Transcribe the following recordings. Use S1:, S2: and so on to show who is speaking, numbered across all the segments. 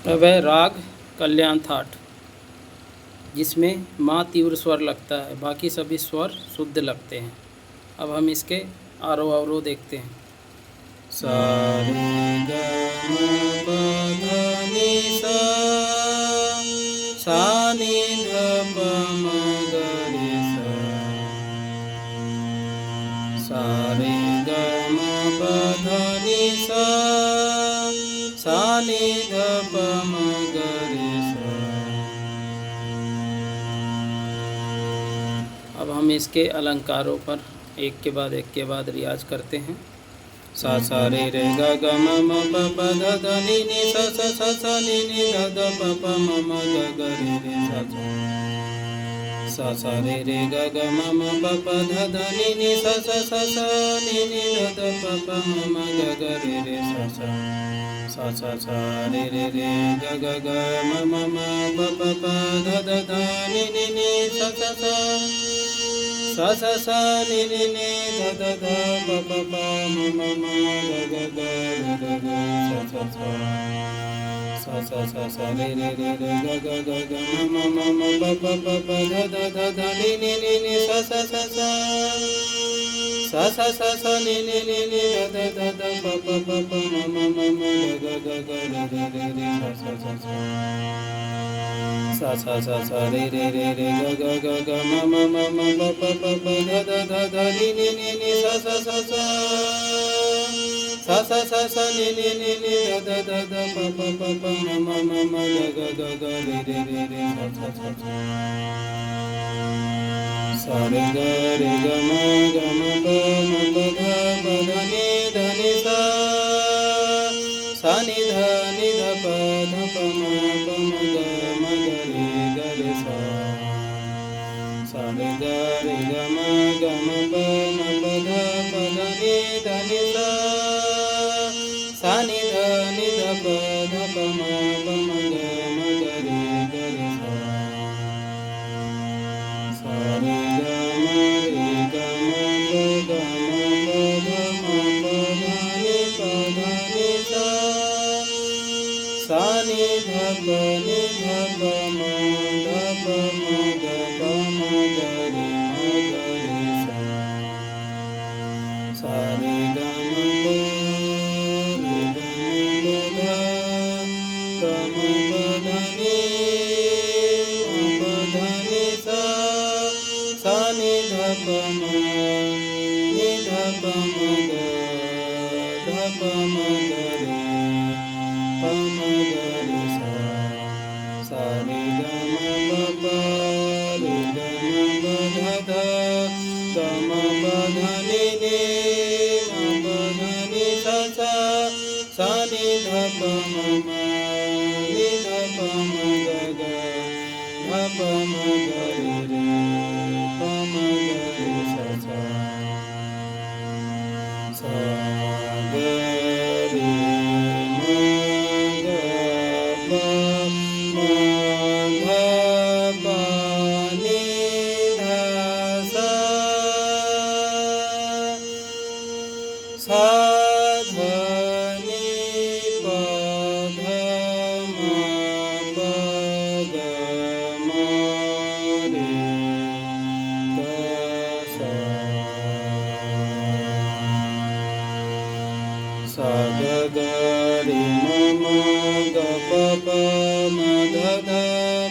S1: अब है राग कल्याण थाट, जिसमें माँ तीव्र स्वर लगता है, बाकी सभी स्वर शुद्ध लगते हैं। अब हम इसके आरोह अवरोह देखते हैं। सा रे ग म प ध नि सा, सा नि ध प म ग रे सा, सा रे ग म प ध नि सा, सा नि ध प म ग रे सा। अब हम इसके अलंकारों पर एक के बाद रियाज करते हैं। सा सा रे रे ग ग म म प प ध ध नि नि सा सा सा सा नि नि ध ध प प म म ग ग रे रे सा सा, सा सा रे रे ग ग म म प प ध ध नि नि सा सा सा सा नि नि ध ध प प म म ग ग रे रे सा सा, सा सा सा रे रे रे ग ग ग म म म प प प ध ध ध नि नि नि सा सा सा, सा सा सा नि नि नि ध ध ध प प प म म म ग ग ग रे रे रे सा सा सा, सा सा सा सा रे रे रे रे ग ग ग ग म म म म प प प प ध ध ध ध नि नि नि नि सा सा सा सा, सा सा सा सा नि नि नि नि ध ध ध ध प प प प म म म म ग ग ग ग रे रे रे रे सा सा सा सा, सा सा सा सा रे रे रे रे ग ग ग ग म म म म प प प प ध ध ध ध नि नि नि नि सा सा सा सा, सा सा सा सा नि नि नि नि ध ध ध ध प प प प म म म म ग ग ग ग रे रे रे रे सा सा सा सा, सा रे ग रे ग म प म प ध प ध नि ध नि सा, सा नि ध प ध प म प म ग ग रे सा, सा रे ग रे ग म प म प ध नि ध नि सा, सा नि ध प ध प म प म ग रे सा, सा रे ग म प ग म प ध म प ध नि प ध नि सा, सा नि ध प म ध प म ग प म ग रे सा, सा रे ग म प रे ग म प ध प म प ध नि म प ध नि सा, सा नि ध प म नि ध प म ग ध प म ग रे प म ग रे सा, सा रे ग म प प रे ग म प ध ध ग म प ध नि नि म प ध नि सा सा, सा नि ध प म म नि ध प म ग ग ध प म ग रे रे प म ग रे सा सा, सा ग रे म ग प म ध प नि ध सा, सा ध नि प ध म प ग म रे ग सा, सा ग ग रे म म ग प प म ध ध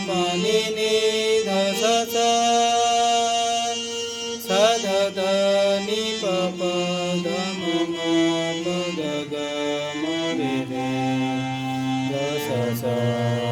S1: प नि नि ध सा सा, सा ध ध नि प प ध म म प ग ग म रे रे ग सा सा।